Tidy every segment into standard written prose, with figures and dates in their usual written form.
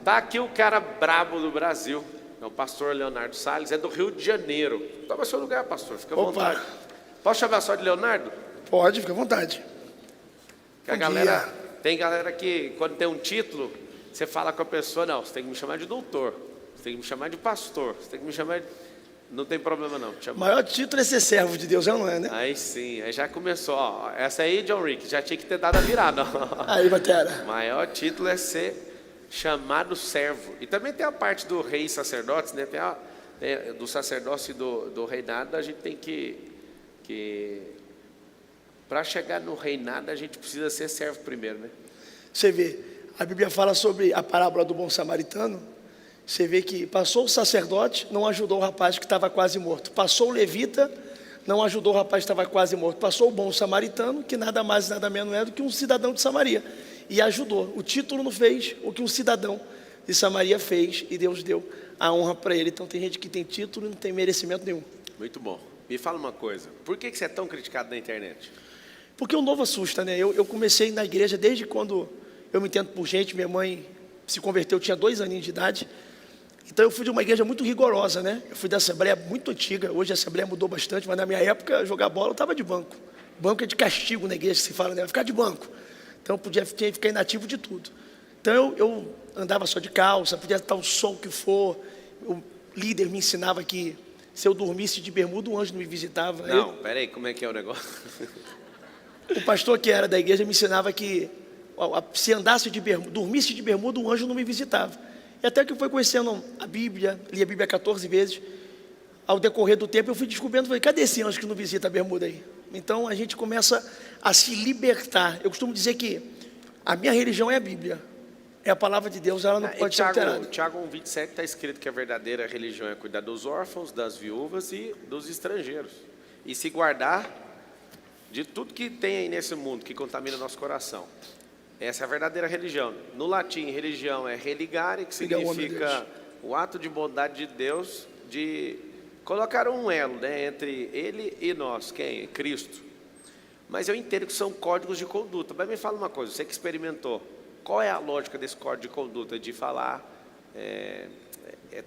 Tá aqui o cara brabo do Brasil, é o pastor Leonardo Salles, é do Rio de Janeiro. Toma seu lugar, pastor, fica à vontade. Posso chamar só de Leonardo? Pode, fica à vontade. Que a galera, tem galera que, quando tem um título, você fala com a pessoa, não, você tem que me chamar de doutor, você tem que me chamar de pastor, você tem que me chamar de... Não tem problema não. O maior título é ser servo de Deus, não é, né? Aí sim, aí já começou, ó, essa aí, John Rick, já tinha que ter dado a virada. Aí, Batera. O maior título é ser chamado servo. E também tem a parte do rei e sacerdotes, né? Do sacerdócio e do reinado, a gente tem que para chegar no reinado, a gente precisa ser servo primeiro, né? Você vê, a Bíblia fala sobre a parábola do bom samaritano. Você vê que passou o sacerdote, não ajudou o rapaz que estava quase morto. Passou o levita, não ajudou o rapaz que estava quase morto. Passou o bom samaritano, que nada mais nada menos é do que um cidadão de Samaria, e ajudou. O título não fez o que um cidadão de Samaria fez, e Deus deu a honra para ele. Então tem gente que tem título e não tem merecimento nenhum. Muito bom. Me fala uma coisa, por que você é tão criticado na internet? Porque o novo assusta, né? Eu comecei na igreja desde quando eu me entendo por gente. Minha mãe se converteu, eu tinha 2 aninhos de idade. Então eu fui de uma igreja muito rigorosa, né? Eu fui da Assembleia muito antiga. Hoje a Assembleia mudou bastante, mas na minha época, jogar bola eu estava de banco. Banco é de castigo na igreja, se fala, né? Ficar de banco. Então tinha que ficar inativo de tudo. Então eu andava só de calça, podia estar o sol que for. O líder me ensinava que se eu dormisse de bermuda, um anjo não me visitava. Não, peraí, como é que é o negócio? O pastor que era da igreja me ensinava que se andasse de bermuda, dormisse de bermuda, um anjo não me visitava. E até que eu fui conhecendo a Bíblia, li a Bíblia 14 vezes, ao decorrer do tempo eu fui descobrindo, falei, cadê esse anjo que não visita a bermuda aí? Então a gente começa a se libertar. Eu costumo dizer que a minha religião é a Bíblia, é a palavra de Deus, ela não pode ser alterada. Tiago 1,27 está escrito que a verdadeira religião é cuidar dos órfãos, das viúvas e dos estrangeiros. E se guardar de tudo que tem aí nesse mundo que contamina nosso coração. Essa é a verdadeira religião. No latim, religião é religare, que significa o ato de bondade de Deus, de colocar um elo, né, entre Ele e nós. Quem? Cristo. Mas eu entendo que são códigos de conduta. Mas me fala uma coisa, você que experimentou, qual é a lógica desse código de conduta? De falar, é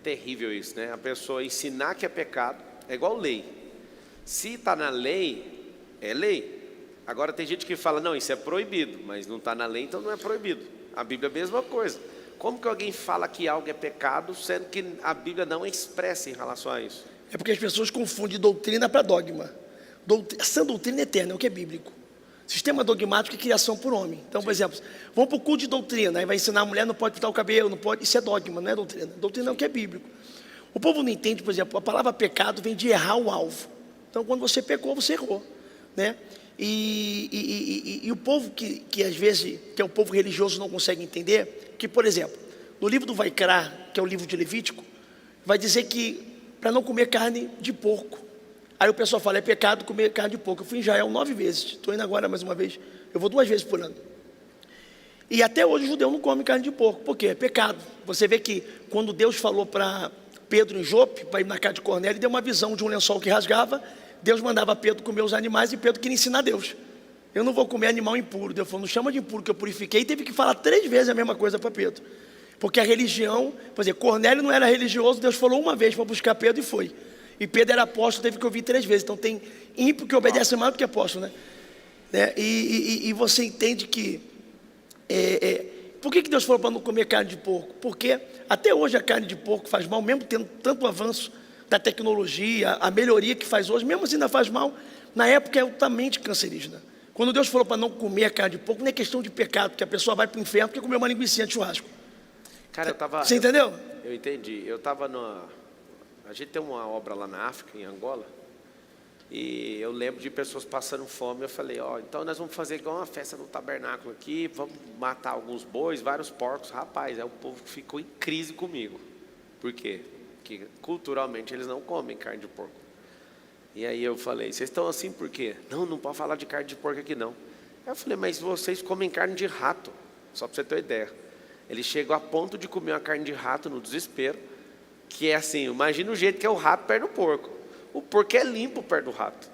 terrível isso, né? A pessoa ensinar que é pecado, é igual lei. Se está na lei, é lei. Agora tem gente que fala, não, isso é proibido, mas não está na lei, então não é proibido. A Bíblia é a mesma coisa. Como que alguém fala que algo é pecado, sendo que a Bíblia não é expressa em relação a isso? É porque as pessoas confundem doutrina para dogma. Essa doutrina eterna é o que é bíblico. Sistema dogmático é criação por homem. Então, por exemplo, vamos para o culto de doutrina, aí vai ensinar a mulher não pode pintar o cabelo, não pode, isso é dogma, não é doutrina. Doutrina é o que é bíblico. O povo não entende, por exemplo, a palavra pecado vem de errar o alvo. Então, quando você pecou, você errou, né? E o povo que às vezes, que é o povo religioso, não consegue entender, que, por exemplo, no livro do Vaikra, que é o livro de Levítico, vai dizer que para não comer carne de porco. Aí o pessoal fala, é pecado comer carne de porco. Eu fui em Israel 9 vezes, estou indo agora mais uma vez, eu vou 2 vezes por ano. E até hoje o judeu não come carne de porco, porque é pecado. Você vê que quando Deus falou para Pedro em Jope, para ir na casa de Cornélio, ele deu uma visão de um lençol que rasgava. Deus mandava Pedro comer os animais e Pedro queria ensinar Deus. Eu não vou comer animal impuro. Deus falou, não chama de impuro que eu purifiquei. E teve que falar 3 vezes a mesma coisa para Pedro. Porque a religião, por exemplo, Cornélio não era religioso, Deus falou uma vez para buscar Pedro e foi. E Pedro era apóstolo, teve que ouvir 3 vezes. Então tem ímpio que obedece mais do que apóstolo, né? E você entende que... por que Deus falou para não comer carne de porco? Porque até hoje a carne de porco faz mal, mesmo tendo tanto avanço da tecnologia, a melhoria que faz hoje, mesmo assim ainda faz mal. Na época é altamente cancerígena. Quando Deus falou para não comer a carne de porco, não é questão de pecado, porque a pessoa vai para o inferno porque comeu uma linguiça de churrasco. Cara, Você entendeu? Eu entendi. Eu estava a gente tem uma obra lá na África, em Angola, e eu lembro de pessoas passando fome. Eu falei, então nós vamos fazer igual uma festa no tabernáculo aqui, vamos matar alguns bois, vários porcos. Rapaz, aí o povo ficou em crise comigo. Por quê? Porque culturalmente eles não comem carne de porco. E aí eu falei, vocês estão assim por quê? Não pode falar de carne de porco aqui não. Aí eu falei, mas vocês comem carne de rato, só para você ter uma ideia. Eles chegam a ponto de comer uma carne de rato no desespero, que é assim, imagina o jeito que é o rato perto do porco. O porco é limpo perto do rato.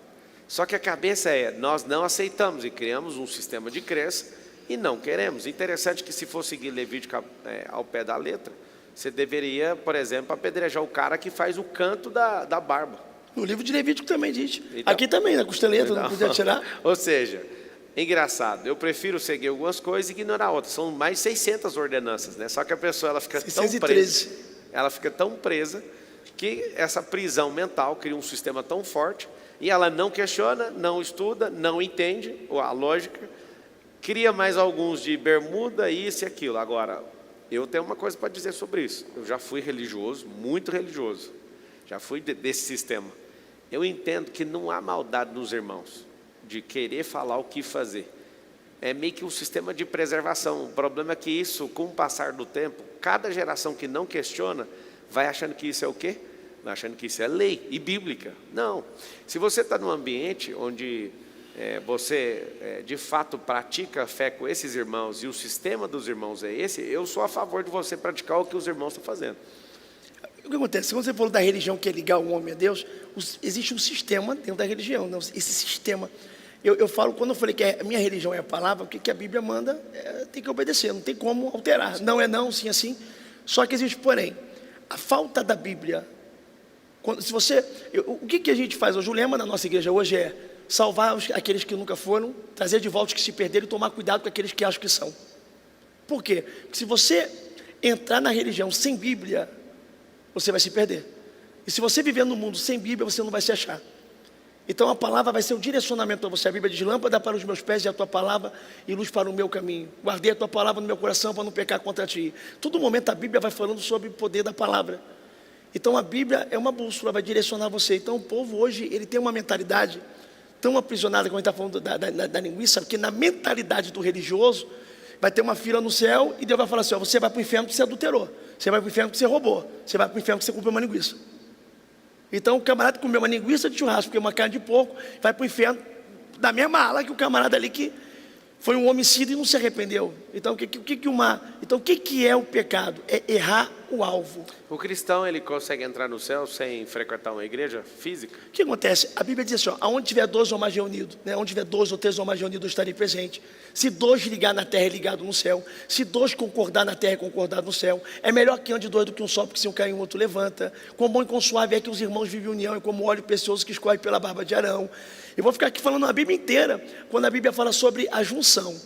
Só que a cabeça nós não aceitamos e criamos um sistema de crença e não queremos. Interessante que se for seguir Levítico ao pé da letra, você deveria, por exemplo, apedrejar o cara que faz o canto da barba. No livro de Levítico também diz. Então, aqui também, na costeleta, não podia tirar. Ou seja, engraçado, eu prefiro seguir algumas coisas e ignorar outras. São mais 600 ordenanças, né? Só que a pessoa ela fica 613. tão presa, ela fica tão presa que essa prisão mental cria um sistema tão forte e ela não questiona, não estuda, não entende a lógica, cria mais alguns de bermuda, isso e aquilo. Agora, eu tenho uma coisa para dizer sobre isso. Eu já fui religioso, muito religioso. Já fui desse sistema. Eu entendo que não há maldade nos irmãos de querer falar o que fazer. É meio que um sistema de preservação. O problema é que isso, com o passar do tempo, cada geração que não questiona, vai achando que isso é o quê? Vai achando que isso é lei e bíblica. Não. Se você está num ambiente onde você de fato pratica a fé com esses irmãos e o sistema dos irmãos é esse, eu sou a favor de você praticar o que os irmãos estão fazendo. O que acontece? Quando você falou da religião que é ligar o homem a Deus, existe um sistema dentro da religião. Não? Esse sistema, eu falo, quando eu falei que a minha religião é a palavra, o que a Bíblia manda, tem que obedecer, não tem como alterar. Não é não, sim é sim. Só que existe, porém, a falta da Bíblia. O que a gente faz hoje? O lema da nossa igreja hoje é salvar aqueles que nunca foram, trazer de volta os que se perderam e tomar cuidado com aqueles que acham que são. Por quê? Porque se você entrar na religião sem Bíblia, você vai se perder. E se você viver no mundo sem Bíblia, você não vai se achar. Então a palavra vai ser um direcionamento para você. A Bíblia diz: lâmpada para os meus pés e a tua palavra e luz para o meu caminho. Guardei a tua palavra no meu coração para não pecar contra ti. Todo momento a Bíblia vai falando sobre o poder da palavra. Então a Bíblia é uma bússola, vai direcionar você. Então o povo hoje, ele tem uma mentalidade tão aprisionada, como a gente está falando da linguiça, que na mentalidade do religioso, vai ter uma fila no céu e Deus vai falar assim: ó, você vai para o inferno porque você adulterou, você vai para o inferno porque você roubou, você vai para o inferno porque você comeu uma linguiça. Então o camarada que comeu uma linguiça de churrasco, porque é uma carne de porco, vai para o inferno da mesma ala que o camarada ali que foi um homicídio e não se arrependeu. Então o que é o pecado? É errar o alvo. O cristão, ele consegue entrar no céu sem frequentar uma igreja física? O que acontece? A Bíblia diz assim: ó, aonde tiver 2 ou mais reunidos, né? Onde tiver 2 ou 3 ou mais reunidos, eu estarei presente. Se 2 ligar na terra, é ligado no céu. Se 2 concordar na terra, é concordado no céu. É melhor que ande 2 do que um só, porque se um cair, um outro levanta. Com bom e com suave é que os irmãos vivem união, e como óleo precioso que escorre pela barba de Arão. Eu vou ficar aqui falando a Bíblia inteira, quando a Bíblia fala sobre a junção.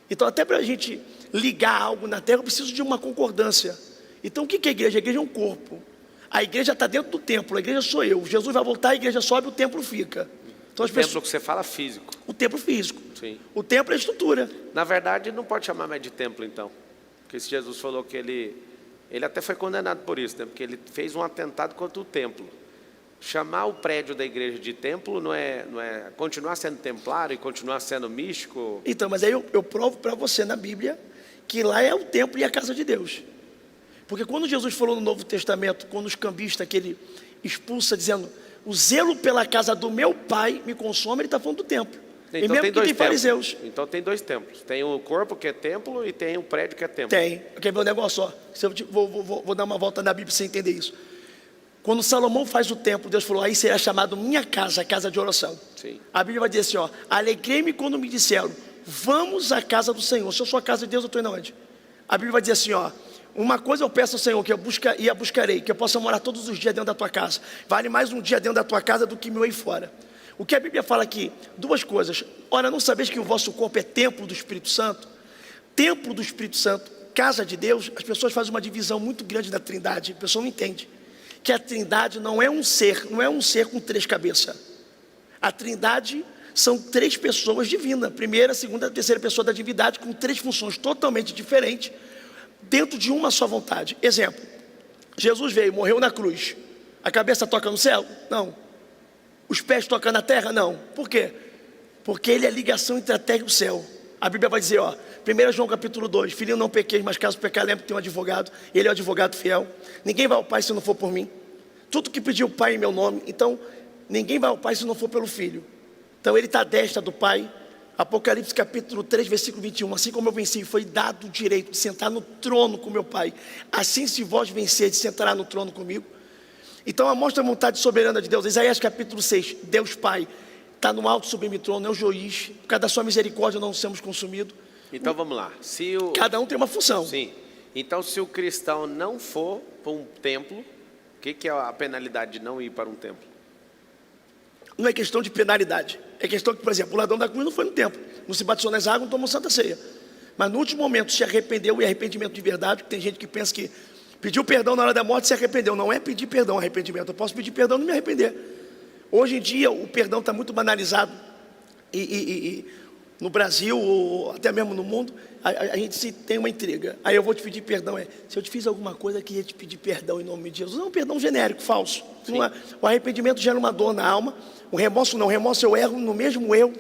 Então, até para a gente ligar algo na terra, eu preciso de uma concordância. Então, o que é a igreja? A igreja é um corpo. A igreja está dentro do templo, a igreja sou eu. Jesus vai voltar, a igreja sobe, o templo fica. Então, o templo que você fala físico. O templo físico. Sim. O templo é a estrutura. Na verdade, não pode chamar mais de templo, então. Porque se Jesus falou que ele até foi condenado por isso, né? Porque ele fez um atentado contra o templo. Chamar o prédio da igreja de templo não é continuar sendo templário e continuar sendo místico? Então, mas aí eu provo para você na Bíblia que lá é o templo e a casa de Deus. Porque quando Jesus falou no Novo Testamento, quando os cambistas que ele expulsa, dizendo: o zelo pela casa do meu pai me consome, ele está falando do templo. Então, e mesmo tem que tem fariseus. Então tem 2 templos. Tem o corpo que é templo e tem o prédio que é templo. Tem. Quer ver um negócio só? Vou dar uma volta na Bíblia para você entender isso. Quando Salomão faz o templo, Deus falou: aí será chamado minha casa, a casa de oração. Sim. A Bíblia vai dizer assim: ó, alegrei-me quando me disseram: vamos à casa do Senhor. Se eu sou a casa de Deus, eu estou indo onde? A Bíblia vai dizer assim: ó, uma coisa eu peço ao Senhor, que eu buscarei, que eu possa morar todos os dias dentro da tua casa. Vale mais um dia dentro da tua casa do que 1000 aí fora. O que a Bíblia fala aqui? 2 coisas. Ora, não sabeis que o vosso corpo é templo do Espírito Santo? Templo do Espírito Santo, casa de Deus. As pessoas fazem uma divisão muito grande da Trindade. A pessoa não entende que a Trindade não é um ser com 3 cabeças. A Trindade são 3 pessoas divinas, primeira, segunda, terceira pessoa da divindade, com 3 funções totalmente diferentes, dentro de uma só vontade. Exemplo: Jesus veio, morreu na cruz, a cabeça toca no céu? Não. Os pés tocam na terra? Não. Por quê? Porque ele é a ligação entre a terra e o céu. A Bíblia vai dizer, ó, 1 João capítulo 2, filhinho, não pequeis, mas caso pecar, lembre que tem um advogado, ele é o advogado fiel. Ninguém vai ao Pai se não for por mim. Tudo que pediu o Pai em meu nome, então ninguém vai ao Pai se não for pelo Filho. Então ele está à destra do Pai. Apocalipse capítulo 3, versículo 21, assim como eu venci, foi dado o direito de sentar no trono com meu Pai, assim se vós vencerdes, sentará no trono comigo. Então mostra a vontade soberana de Deus. Isaías capítulo 6, Deus Pai está no alto sublime trono, é o juiz, por causa da sua misericórdia não somos consumidos. Então vamos lá. Se o... Cada um tem uma função. Sim. Então, se o cristão não for para um templo, o que é a penalidade de não ir para um templo? Não é questão de penalidade. É questão que, por exemplo, o ladrão da cruz não foi no templo, não se batizou nas águas, não tomou Santa Ceia. Mas no último momento se arrependeu, e arrependimento de verdade, porque tem gente que pensa que pediu perdão na hora da morte e se arrependeu. Não é pedir perdão, arrependimento. Eu posso pedir perdão e não me arrepender. Hoje em dia o perdão está muito banalizado. E no Brasil, ou até mesmo no mundo, a gente tem uma intriga. Aí eu vou te pedir perdão. Se eu te fiz alguma coisa, eu queria te pedir perdão em nome de Jesus. Não é um perdão genérico, falso. Não é. O arrependimento gera uma dor na alma. O remorso não. O remorso eu erro no mesmo erro,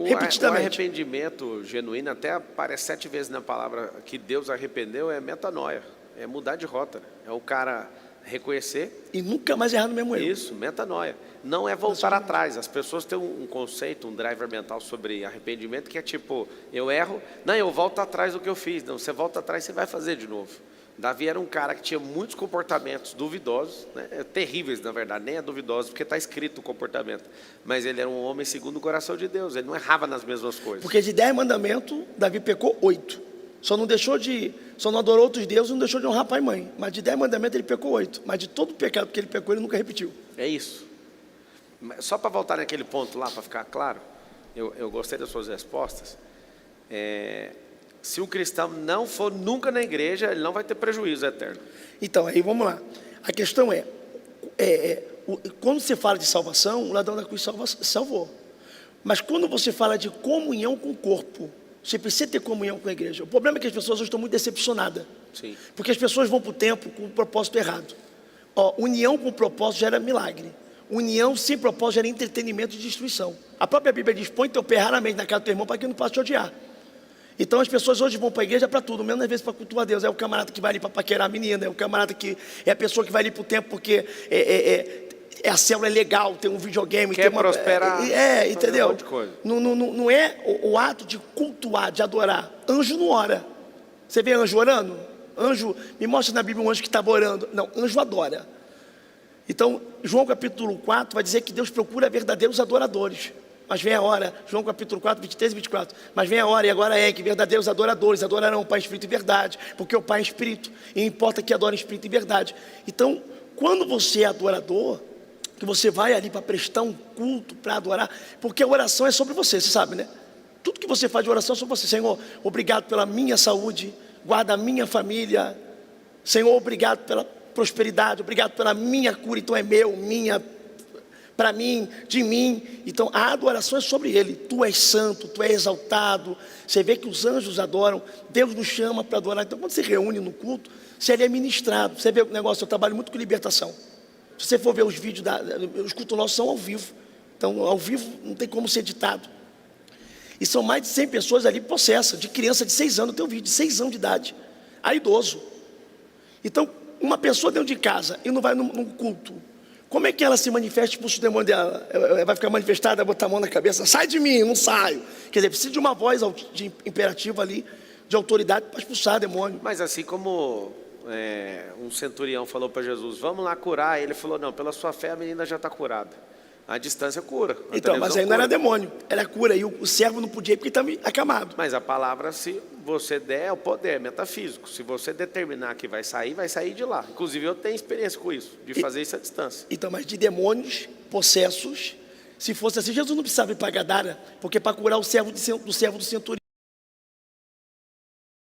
repetidamente. O arrependimento genuíno, até aparece 7 vezes na palavra que Deus arrependeu, é metanoia. É mudar de rota. É o cara reconhecer. E nunca mais errar no mesmo erro. Isso, metanoia. Não é voltar atrás. As pessoas têm um conceito, um driver mental sobre arrependimento que é tipo, eu erro, não, eu volto atrás do que eu fiz. Não, você volta atrás, você vai fazer de novo. Davi era um cara que tinha muitos comportamentos duvidosos, né? Terríveis na verdade, nem é duvidoso, porque está escrito o comportamento. Mas ele era um homem segundo o coração de Deus, ele não errava nas mesmas coisas. Porque de 10 mandamentos, Davi pecou 8. Só não adorou outros deuses, não deixou de honrar pai e mãe. Mas de 10 mandamentos ele pecou 8. Mas de todo o pecado que ele pecou, ele nunca repetiu. É isso. Só para voltar naquele ponto lá, para ficar claro, eu gostei das suas respostas. Se um cristão não for nunca na igreja, ele não vai ter prejuízo eterno. Então, aí vamos lá. A questão quando você fala de salvação, o ladrão da cruz salvou. Mas quando você fala de comunhão com o corpo, você precisa ter comunhão com a igreja. O problema é que as pessoas hoje estão muito decepcionadas. Sim. Porque as pessoas vão para o templo com o propósito errado. União com propósito gera milagre. União sem propósito gera entretenimento e destruição. A própria Bíblia diz, põe teu pé raramente na casa do teu irmão para que não possa te odiar. Então as pessoas hoje vão para a igreja para tudo, menos às vezes para cultuar a Deus. É o camarada que vai ali para paquerar a menina, é o camarada que é a pessoa que vai ali para o templo porque a célula é legal, tem um videogame. Quer prosperar. Entendeu? Um monte de coisa. Não é o ato de cultuar, de adorar. Anjo não ora. Você vê anjo orando? Anjo, me mostra na Bíblia um anjo que estava orando. Não, anjo adora. Então, João capítulo 4 vai dizer que Deus procura verdadeiros adoradores. Mas vem a hora, João capítulo 4, 23 e 24. Mas vem a hora, e agora que verdadeiros adoradores adorarão o Pai, Espírito e Verdade. Porque o Pai é Espírito, e importa que adore Espírito e Verdade. Então, quando você é adorador, que você vai ali para prestar um culto, para adorar, porque a oração é sobre você sabe, né? Tudo que você faz de oração é sobre você. Senhor, obrigado pela minha saúde, guarda a minha família. Senhor, obrigado pela prosperidade, obrigado pela minha cura, então é meu, minha, para mim, de mim. Então a adoração é sobre Ele. Tu és santo, tu és exaltado. Você vê que os anjos adoram, Deus nos chama para adorar. Então quando você reúne no culto, você é ministrado. Você vê o negócio, eu trabalho muito com libertação. Se você for ver os vídeos, os cultos nossos são ao vivo. Então ao vivo não tem como ser editado. E são mais de 100 pessoas ali possessas, de criança de 6 anos, tem um vídeo de 6 anos de idade, a idoso. Então, uma pessoa dentro de casa e não vai num culto, como é que ela se manifesta, expulsa o demônio dela? Ela vai ficar manifestada, vai botar a mão na cabeça, sai de mim, não saio. Quer dizer, precisa de uma voz imperativa ali, de autoridade para expulsar demônio. Mas assim como um centurião falou para Jesus, vamos lá curar, ele falou, não, pela sua fé a menina já está curada. A distância cura. Então, mas aí não era demônio, era cura. E o servo não podia ir porque estava acamado. Mas a palavra, se você der, é o poder metafísico. Se você determinar que vai sair de lá. Inclusive, eu tenho experiência com isso, de fazer isso à distância. Então, mas de demônios, possessos, se fosse assim, Jesus não precisava ir para Gadara, porque para curar o servo do centurião,